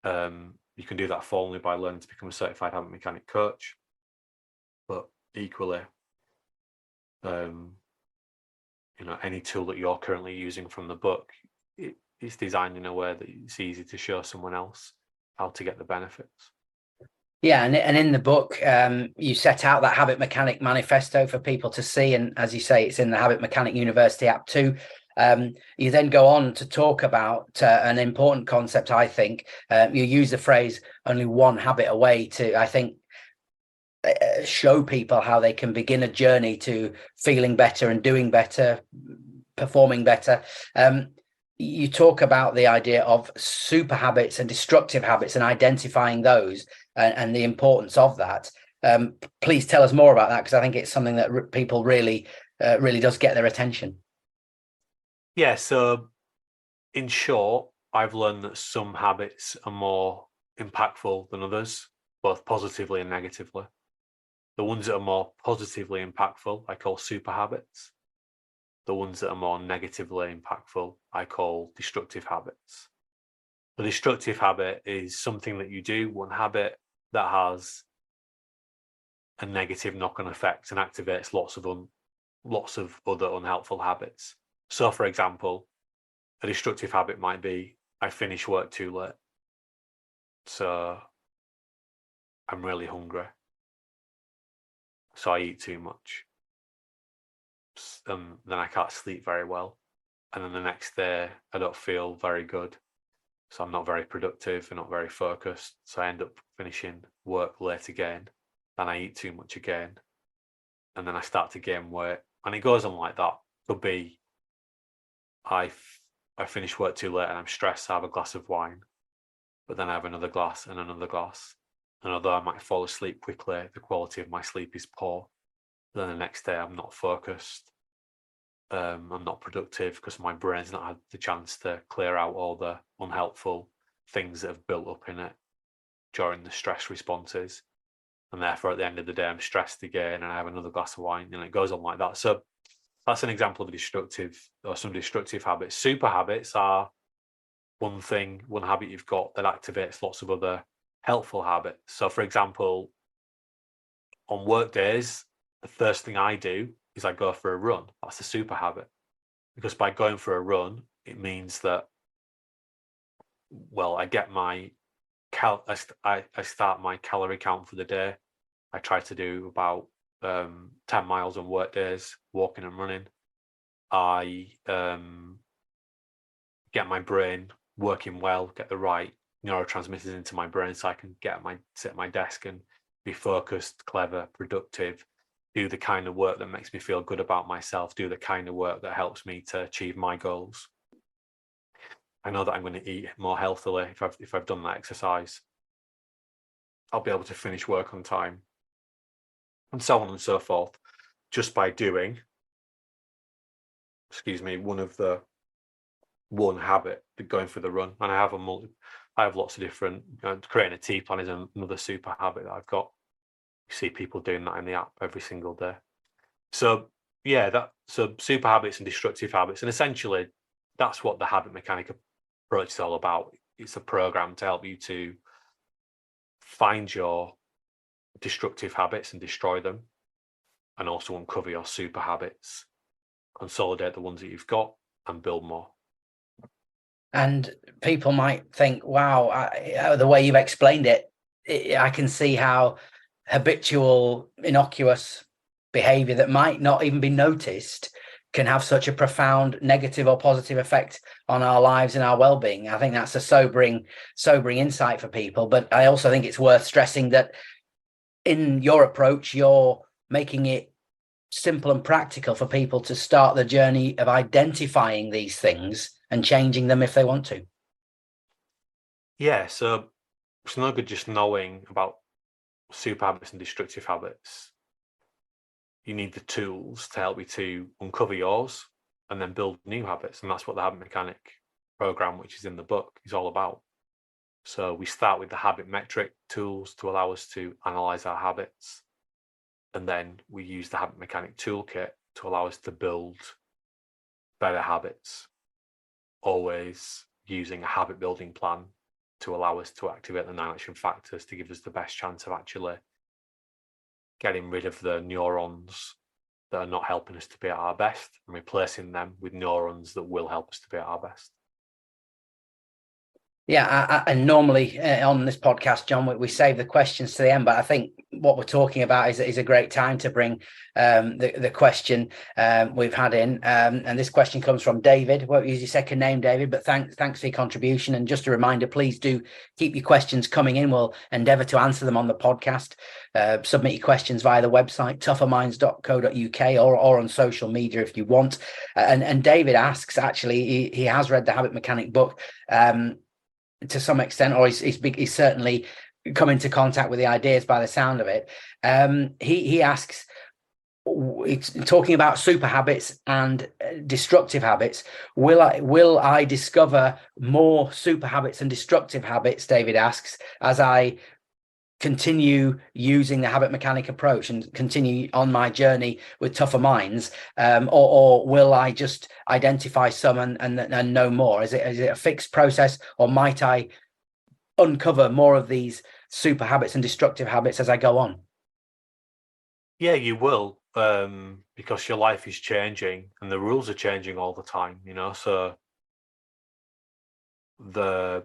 You can do that formally by learning to become a certified habit mechanic coach, but equally, any tool that you're currently using from the book, it's designed in a way that it's easy to show someone else how to get the benefits. Yeah, and in the book, you set out that Habit Mechanic Manifesto for people to see, and as you say, it's in the Habit Mechanic University app too. You then go on to talk about an important concept, I think. You use the phrase "only one habit away" to, I think, show people how they can begin a journey to feeling better and doing better, performing better. You talk about the idea of super habits and destructive habits and identifying those and the importance of that. Please tell us more about that, because I think it's something that people really does get their attention. Yeah, so in short, I've learned that some habits are more impactful than others, both positively and negatively. The ones that are more positively impactful, I call super habits. The ones that are more negatively impactful, I call destructive habits. The destructive habit is something that you do, one habit that has a negative knock-on effect and activates lots of other unhelpful habits. So, for example, a destructive habit might be I finish work too late, so I'm really hungry, so I eat too much. Then I can't sleep very well, and then the next day I don't feel very good, so I'm not very productive and not very focused, so I end up finishing work late again, then I eat too much again, and then I start to gain weight, and it goes on like that. Could be I finish work too late and I'm stressed, so I have a glass of wine, but then I have another glass and another glass, and although I might fall asleep quickly, the quality of my sleep is poor. Then the next day I'm not focused, I'm not productive because my brain's not had the chance to clear out all the unhelpful things that have built up in it during the stress responses, and therefore at the end of the day I'm stressed again and I have another glass of wine, and it goes on like that. So that's an example of some destructive habits. Super habits are one habit you've got that activates lots of other helpful habits. So for example, on work days, the first thing I do is I go for a run. That's a super habit, because by going for a run, it means that, well, I get my I start my calorie count for the day. I try to do about 10 miles on work days, walking and running. I get my brain working well, get the right neurotransmitters into my brain so I can sit at my desk and be focused, clever, productive, do the kind of work that makes me feel good about myself, do the kind of work that helps me to achieve my goals. I know that I'm going to eat more healthily if I've done that exercise. I'll be able to finish work on time, and so on and so forth, just by doing one habit, going for the run. And I have lots of different, creating a tea plan is another super habit that I've got. You see people doing that in the app every single day. So yeah, so super habits and destructive habits, and essentially that's what the habit mechanic approach is all about. It's a program to help you to find your destructive habits and destroy them, and also uncover your super habits, consolidate the ones that you've got, and build more. And people might think, wow, the way you've explained it, I can see how habitual, innocuous behavior that might not even be noticed can have such a profound negative or positive effect on our lives and our well-being. I think that's a sobering insight for people. But I also think it's worth stressing that in your approach, you're making it simple and practical for people to start the journey of identifying these things and changing them if they want to. Yeah, so it's no good just knowing about super habits and destructive habits. You need the tools to help you to uncover yours and then build new habits. And that's what the habit mechanic program, which is in the book, is all about. So we start with the habit metric tools to allow us to analyze our habits. And then we use the habit mechanic toolkit to allow us to build better habits, always using a habit building plan to allow us to activate the 9 action factors to give us the best chance of actually getting rid of the neurons that are not helping us to be at our best and replacing them with neurons that will help us to be at our best. Yeah, and normally on this podcast, John, we save the questions to the end, but I think what we're talking about is a great time to bring the question we've had in. And this question comes from David. Won't use your second name, David, but thanks for your contribution. And just a reminder, please do keep your questions coming in. We'll endeavour to answer them on the podcast. Submit your questions via the website, tougherminds.co.uk, or on social media if you want. And David asks, actually, he has read the Habit Mechanic book to some extent, or he's certainly come into contact with the ideas by the sound of it. He asks, it's talking about super habits and destructive habits. Will I discover more super habits and destructive habits, David asks, as I continue using the habit mechanic approach and continue on my journey with Tougher Minds, or will I just identify some and know more? Is it a fixed process, or might I uncover more of these super habits and destructive habits as I go on? Yeah, you will, because your life is changing and the rules are changing all the time, so the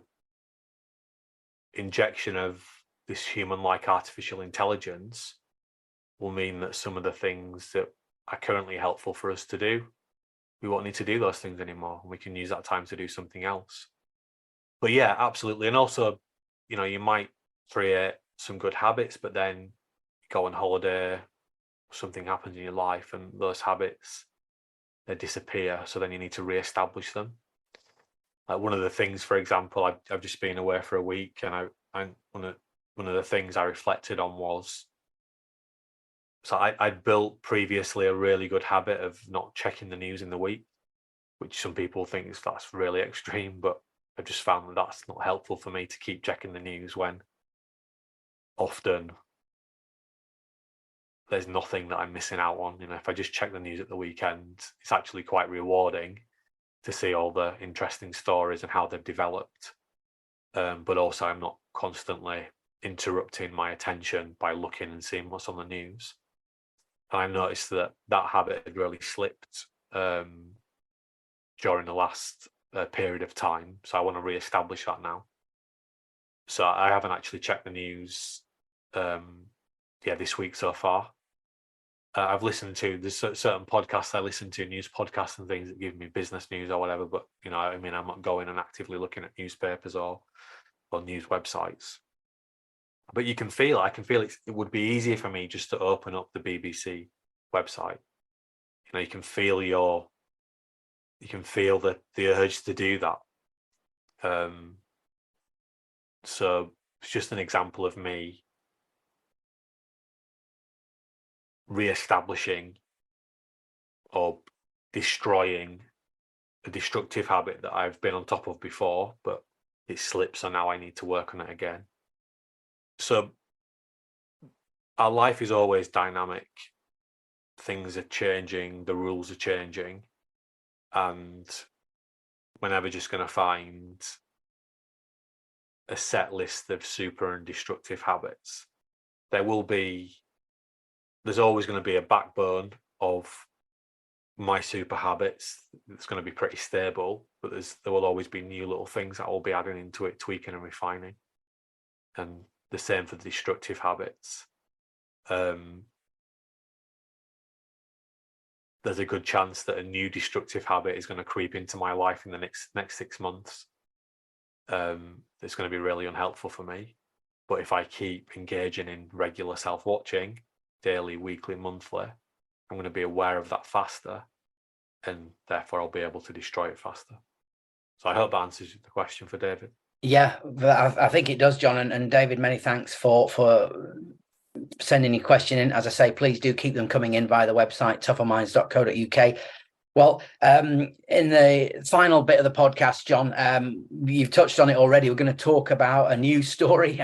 injection of this human-like artificial intelligence will mean that some of the things that are currently helpful for us to do, we won't need to do those things anymore. We can use that time to do something else. But yeah, absolutely. And also, you might create some good habits, but then you go on holiday, something happens in your life and those habits, they disappear. So then you need to re-establish them. Like one of the things, for example, I've just been away for a week, and one of the things I reflected on was, so I'd built previously a really good habit of not checking the news in the week, which some people think that's really extreme, but I've just found that that's not helpful for me to keep checking the news when often there's nothing that I'm missing out on. If I just check the news at the weekend, it's actually quite rewarding to see all the interesting stories and how they've developed. But also I'm not constantly interrupting my attention by looking and seeing what's on the news. And I noticed that habit had really slipped during the last period of time. So I want to re-establish that now. So I haven't actually checked the news this week so far. I've listened to, there's certain podcasts I listen to, news podcasts and things that give me business news or whatever, but I'm not going and actively looking at newspapers or news websites. But I can feel it would be easier for me just to open up the BBC website. You can feel the urge to do that. So it's just an example of me re-establishing or destroying a destructive habit that I've been on top of before, but it slips, so now I need to work on it again. So our life is always dynamic. Things are changing, the rules are changing, and we're never just going to find a set list of super and destructive habits. There's always going to be a backbone of my super habits. It's going to be pretty stable, but there will always be new little things that I'll be adding into it, tweaking and refining. And the same for the destructive habits. There's a good chance that a new destructive habit is going to creep into my life in the next 6 months. It's going to be really unhelpful for me. But if I keep engaging in regular self-watching, daily, weekly, monthly, I'm going to be aware of that faster, and therefore I'll be able to destroy it faster. So I hope that answers the question for David. Yeah, I think it does, John. And David, many thanks for sending your question in. As I say, please do keep them coming in via the website, tougherminds.co.uk. Well, in the final bit of the podcast, John, you've touched on it already. We're going to talk about a new story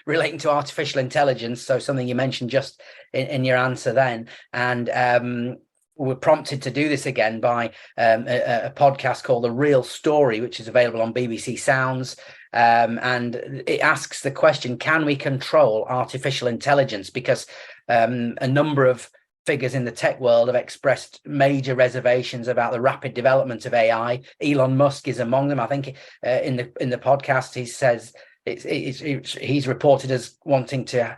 relating to artificial intelligence. So something you mentioned just in your answer then. And we're prompted to do this again by a podcast called The Real Story, which is available on BBC Sounds. And it asks the question, can we control artificial intelligence? Because a number of figures in the tech world have expressed major reservations about the rapid development of AI. Elon Musk is among them. I think in the podcast he says he's reported as wanting to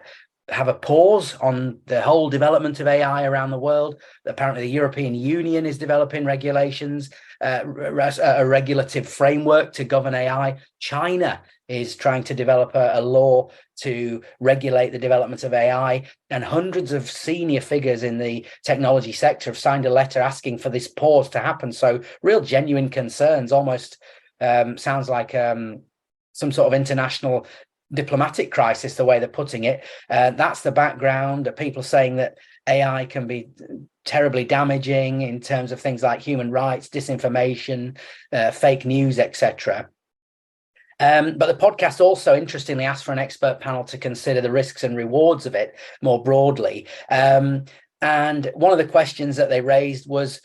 have a pause on the whole development of AI around the world. Apparently, the European Union is developing regulations, a regulative framework to govern AI. China is trying to develop a law to regulate the development of AI, and hundreds of senior figures in the technology sector have signed a letter asking for this pause to happen. So real genuine concerns, almost sounds like some sort of international diplomatic crisis, the way they're putting it. That's the background. People saying that AI can be terribly damaging in terms of things like human rights, disinformation, fake news, etc. But the podcast also interestingly asked for an expert panel to consider the risks and rewards of it more broadly. And one of the questions that they raised was,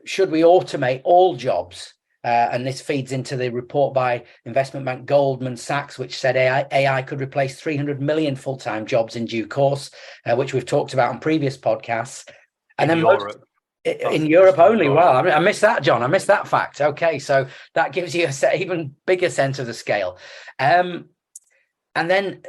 should we automate all jobs? And this feeds into the report by investment bank Goldman Sachs, which said AI could replace 300 million full-time jobs in due course, which we've talked about on previous podcasts. And then in Europe only. Wow, I missed that, John. I missed that fact. Okay, so that gives you a even bigger sense of the scale. And then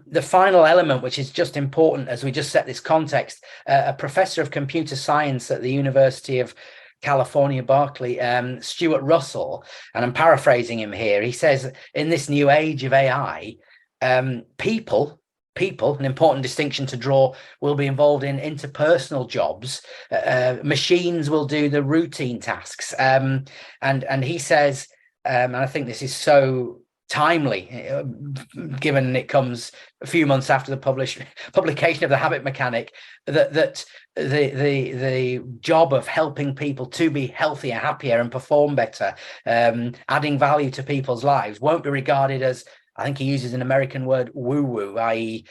the final element, which is just important as we just set this context, a professor of computer science at the University of California, Berkeley, Stuart Russell, and I'm paraphrasing him here. He says, in this new age of AI, people, an important distinction to draw, will be involved in interpersonal jobs. Machines will do the routine tasks. And he says, and I think this is so timely, given it comes a few months after the publication of The Habit Mechanic, that the job of helping people to be healthier, happier, and perform better, adding value to people's lives, won't be regarded as, I think he uses an American word, woo-woo, i.e.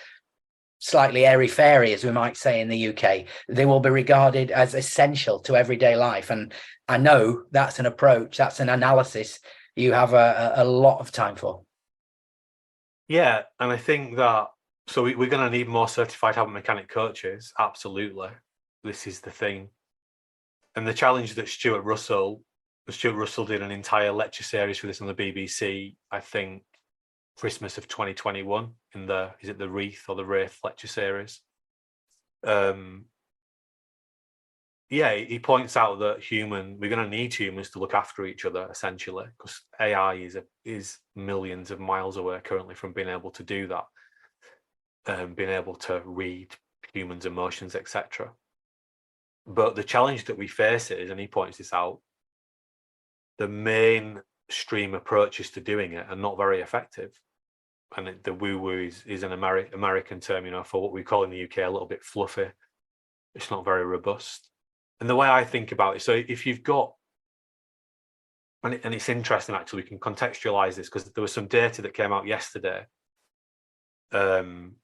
slightly airy-fairy, as we might say in the UK. They will be regarded as essential to everyday life. And I know that's an approach, that's an analysis you have a lot of time for. Yeah, and I think that, so we're going to need more certified habit mechanic coaches, absolutely. This is the thing. And the challenge that Stuart Russell did an entire lecture series for this on the BBC, I think, Christmas of 2021, in the Wreath or the Wraith lecture series. Yeah, he points out that we're going to need humans to look after each other, essentially, because AI is millions of miles away currently from being able to do that, being able to read humans' emotions, etc. But the challenge that we face is, and he points this out, the mainstream approaches to doing it are not very effective. And the woo-woo is an American term, for what we call in the UK a little bit fluffy. It's not very robust. And the way I think about it, so if you've got, and it's interesting actually, we can contextualize this because there was some data that came out yesterday from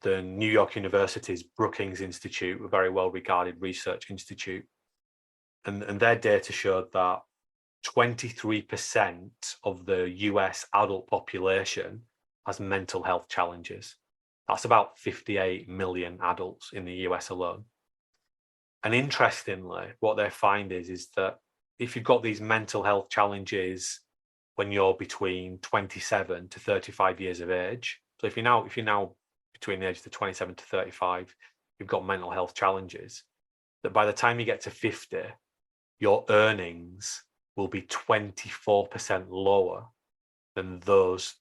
the New York University's Brookings Institute, a very well-regarded research institute. And their data showed that 23% of the US adult population has mental health challenges. That's about 58 million adults in the US alone. And interestingly, what they find is that if you've got these mental health challenges when you're between 27 to 35 years of age, so if you're now between the ages of 27 to 35, you've got mental health challenges, that by the time you get to 50, your earnings will be 24% lower than those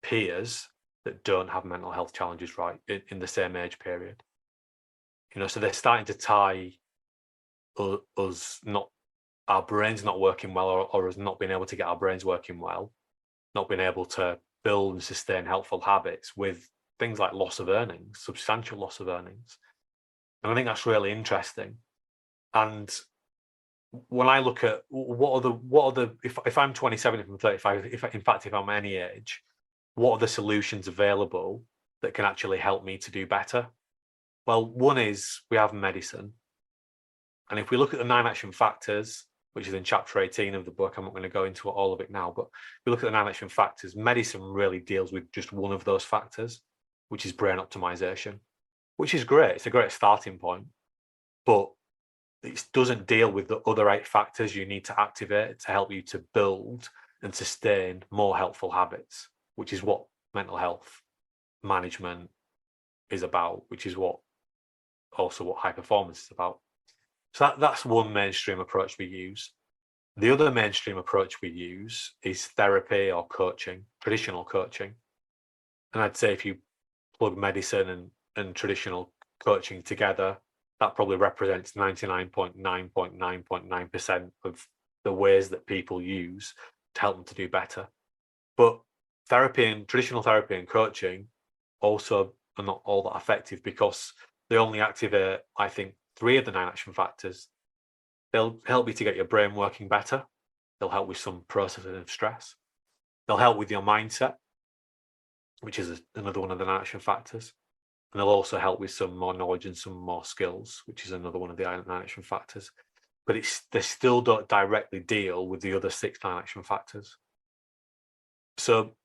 peers that don't have mental health challenges, right, in the same age period. So they're starting to tie us not, our brains not working well, or us not being able to get our brains working well, not being able to build and sustain helpful habits with things like loss of earnings, substantial loss of earnings. And I think that's really interesting. And when I look at what are the if I'm 27, if I'm 35, if I'm any age, what are the solutions available that can actually help me to do better? Well, one is we have medicine. And if we look at the 9 action factors, which is in chapter 18 of the book, I'm not going to go into all of it now, but if we look at the 9 action factors, medicine really deals with just one of those factors, which is brain optimization, which is great. It's a great starting point, but it doesn't deal with the other 8 factors you need to activate to help you to build and sustain more helpful habits, which is what mental health management is about, which is what high performance is about. So that's one mainstream approach we use. The other mainstream approach we use is therapy or coaching, traditional coaching. And I'd say if you plug medicine and traditional coaching together, that probably represents 99.9.9.9% of the ways that people use to help them to do better. But traditional therapy and coaching also are not all that effective because they only activate, I think, 3 of the 9 action factors. They'll help you to get your brain working better. They'll help with some processing of stress. They'll help with your mindset, which is another one of the 9 action factors. And they'll also help with some more knowledge and some more skills, which is another one of the 9 action factors. But they still don't directly deal with the other 6 9 action factors. So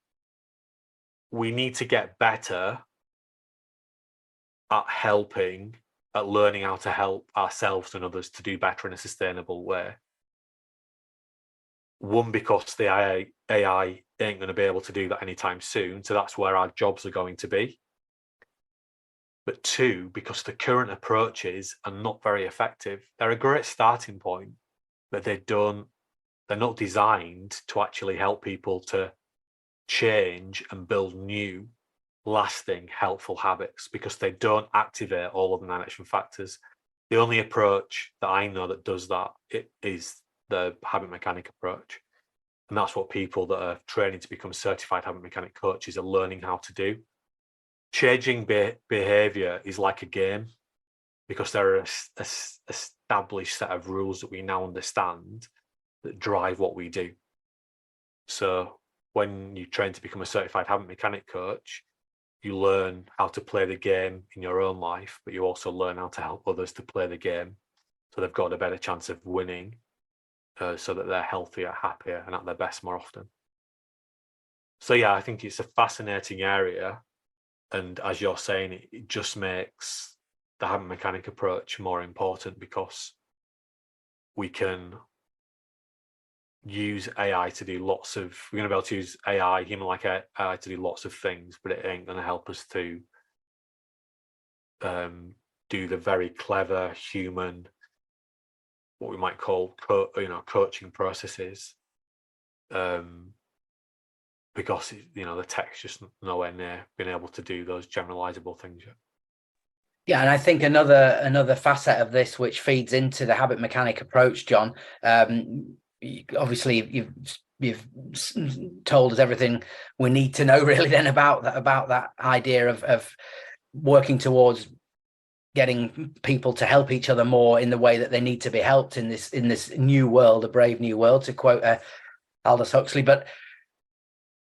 we need to get better at learning how to help ourselves and others to do better in a sustainable way. One, because the AI ain't going to be able to do that anytime soon, so that's where our jobs are going to be. But 2, because the current approaches are not very effective. They're a great starting point, but they're not designed to actually help people to change and build new, lasting, helpful habits, because they don't activate all of the 9 action factors. The only approach that I know that does that is the habit mechanic approach. And that's what people that are training to become certified habit mechanic coaches are learning how to do. Changing behavior is like a game, because there are a established set of rules that we now understand that drive what we do. So when you train to become a certified habit mechanic coach, you learn how to play the game in your own life, but you also learn how to help others to play the game, so they've got a better chance of winning, so that they're healthier, happier, and at their best more often. So yeah, I think it's a fascinating area. And as you're saying, it just makes the habit mechanic approach more important, because we can use AI to do we're going to be able to use AI, human-like AI, to do lots of things, but it ain't going to help us to do the very clever human, what we might call coaching processes, because the tech's just nowhere near being able to do those generalizable things yet. Yeah, and I think another facet of this, which feeds into the habit mechanic approach, Jon. Obviously, you've told us everything we need to know, really, then about that idea of working towards getting people to help each other more in the way that they need to be helped in this new world, a brave new world, to quote Aldous Huxley. But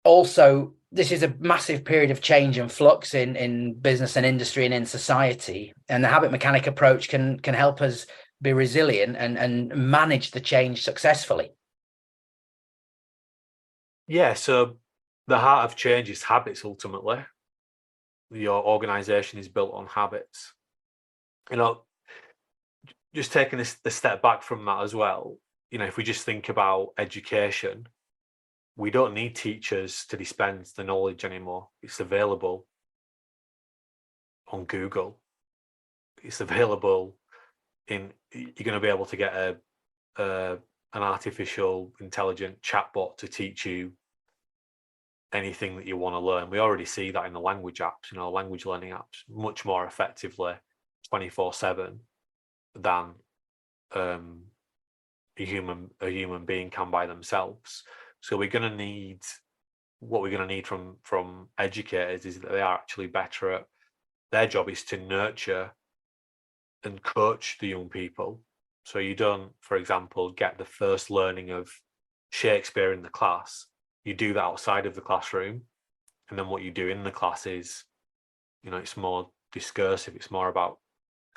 also, this is a massive period of change and flux in business and industry and in society. And the habit mechanic approach can help us be resilient and manage the change successfully. Yeah, so the heart of change is habits ultimately. Your organization is built on habits. Just taking a step back from that as well, if we just think about education, we don't need teachers to dispense the knowledge anymore. It's available on Google. It's available you're going to be able to get an artificial intelligent chatbot to teach you anything that you want to learn. We already see that in the language apps, language learning apps, much more effectively 24/7 than a human being can by themselves. So what we're going to need from educators is that they are actually better at their job is to nurture and coach the young people. So you don't, for example, get the first learning of Shakespeare in the class. You do that outside of the classroom, and then what you do in the class is, it's more discursive. It's more about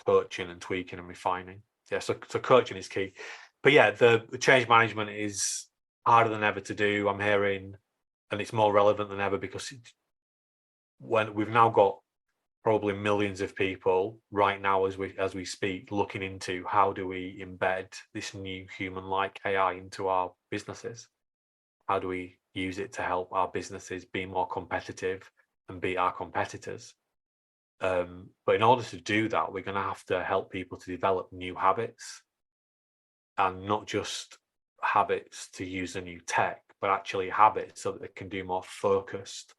coaching and tweaking and refining. Yeah, so coaching is key. But yeah, the change management is harder than ever to do. I'm hearing, and it's more relevant than ever because when we've now got probably millions of people right now as we speak looking into how do we embed this new human-like AI into our businesses? How do we use it to help our businesses be more competitive and beat our competitors? But in order to do that, we're going to have to help people to develop new habits, and not just habits to use a new tech, but actually habits so that they can do more focused,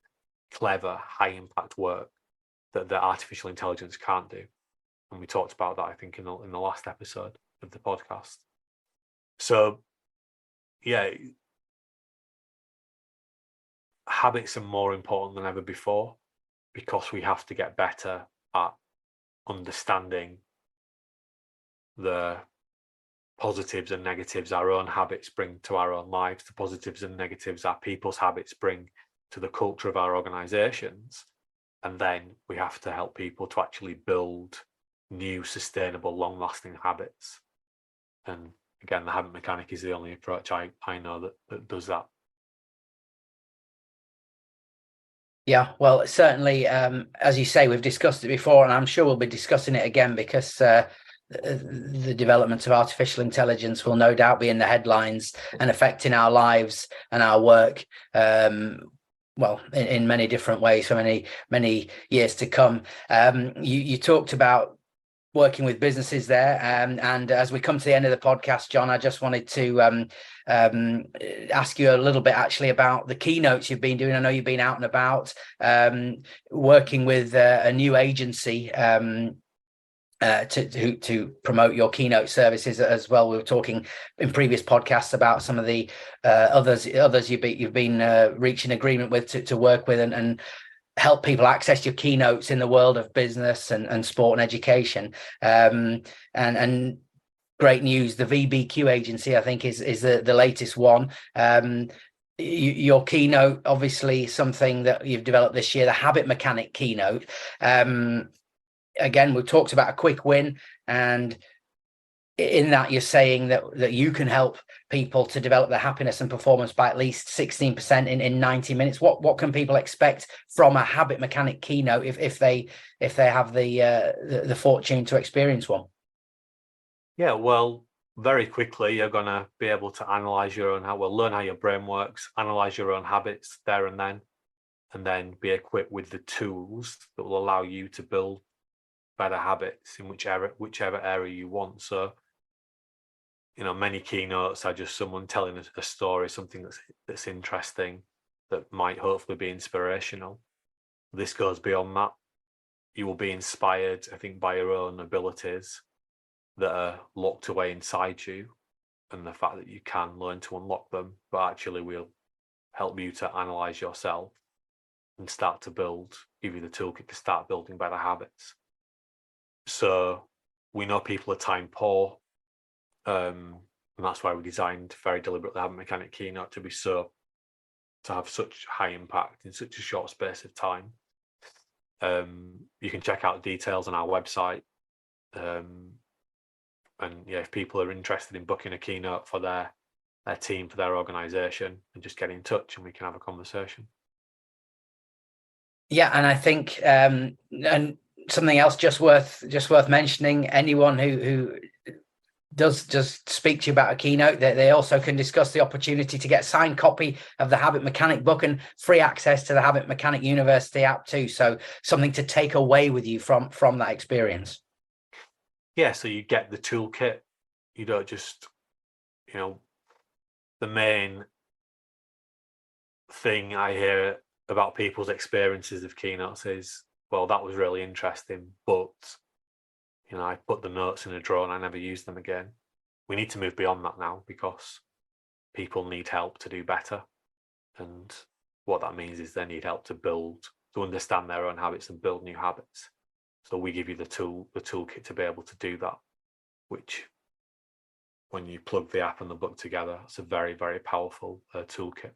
clever, high impact work that artificial intelligence can't do. And we talked about that, I think, in the last episode of the podcast. So yeah, habits are more important than ever before because we have to get better at understanding the positives and negatives our own habits bring to our own lives, the positives and negatives our people's habits bring to the culture of our organizations. And then we have to help people to actually build new, sustainable, long-lasting habits. And again, the habit mechanic is the only approach I know that does that. Yeah, well, certainly, as you say, we've discussed it before, and I'm sure we'll be discussing it again because the development of artificial intelligence will no doubt be in the headlines and affecting our lives and our work, well, in many different ways for many years to come. You talked about working with businesses there, and as we come to the end of the podcast, Jon, I just wanted to ask you a little bit actually about the keynotes you've been doing. I know you've been out and about working with a new agency to promote your keynote services as well. We were talking in previous podcasts about some of the others you've been reaching agreement with to work with and help people access your keynotes in the world of business and sport and education. And great news, the VBQ agency, I think, is the latest one. Your keynote, obviously something that you've developed this year, the habit mechanic keynote. Again, we've talked about a quick win, and in that you're saying that you can help people to develop their happiness and performance by at least 16% in 90 minutes. What can people expect from a habit mechanic keynote if they have the fortune to experience one? Yeah, well, very quickly you're going to be able to analyze learn how your brain works, analyze your own habits there and then be equipped with the tools that will allow you to build better habits in whichever area you want. So many keynotes are just someone telling a story, something that's interesting, that might hopefully be inspirational. This goes beyond that. You will be inspired, I think, by your own abilities that are locked away inside you, and the fact that you can learn to unlock them, but actually will help you to analyze yourself and start to build, give you the toolkit to start building better habits. So we know people are time poor. And that's why we designed very deliberately Habit Mechanic Keynote to have such high impact in such a short space of time. You can check out details on our website. And yeah, if people are interested in booking a keynote for their team, for their organization, and just get in touch and we can have a conversation. Yeah, and I think and something else just worth mentioning, anyone who does just speak to you about a keynote, that they also can discuss the opportunity to get a signed copy of the Habit Mechanic book and free access to the Habit Mechanic University app too. So something to take away with you from that experience. Yeah, so you get the toolkit. You don't just, the main thing I hear about people's experiences of keynotes is, well, that was really interesting, but I put the notes in a drawer and I never used them again. We need to move beyond that now, because people need help to do better. And what that means is they need help to understand their own habits and build new habits. So we give you the toolkit to be able to do that, which when you plug the app and the book together, it's a very, very powerful toolkit.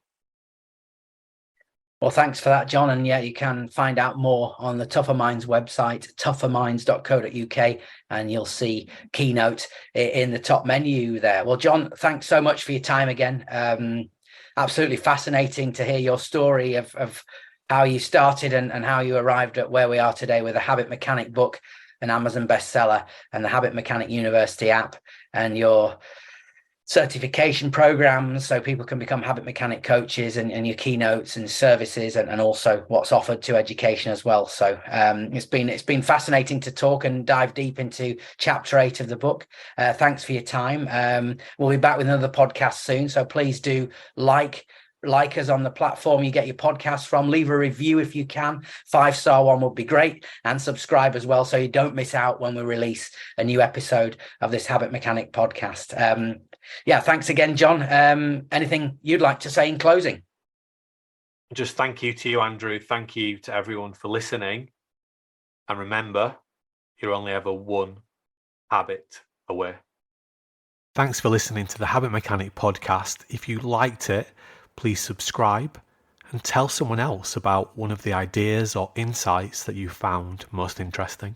Well, thanks for that, Jon. And yeah, you can find out more on the Tougher Minds website, tougherminds.co.uk, and you'll see Keynote in the top menu there. Well, Jon, thanks so much for your time again. Absolutely fascinating to hear your story of how you started and how you arrived at where we are today with a Habit Mechanic book, an Amazon bestseller, and the Habit Mechanic University app, and your certification programs so people can become habit mechanic coaches, and your keynotes and services, and also what's offered to education as well. So it's been fascinating to talk and dive deep into chapter 8 of the book. Thanks for your time. We'll be back with another podcast soon, so please do like us on the platform you get your podcast from. Leave a review if you can. 5-star one would be great, and subscribe as well so you don't miss out when we release a new episode of this Habit Mechanic podcast. Yeah, thanks again, Jon. Anything you'd like to say in closing? Just thank you to you, Andrew. Thank you to everyone for listening. And remember, you're only ever one habit away. Thanks for listening to the Habit Mechanic podcast. If you liked it, please subscribe and tell someone else about one of the ideas or insights that you found most interesting.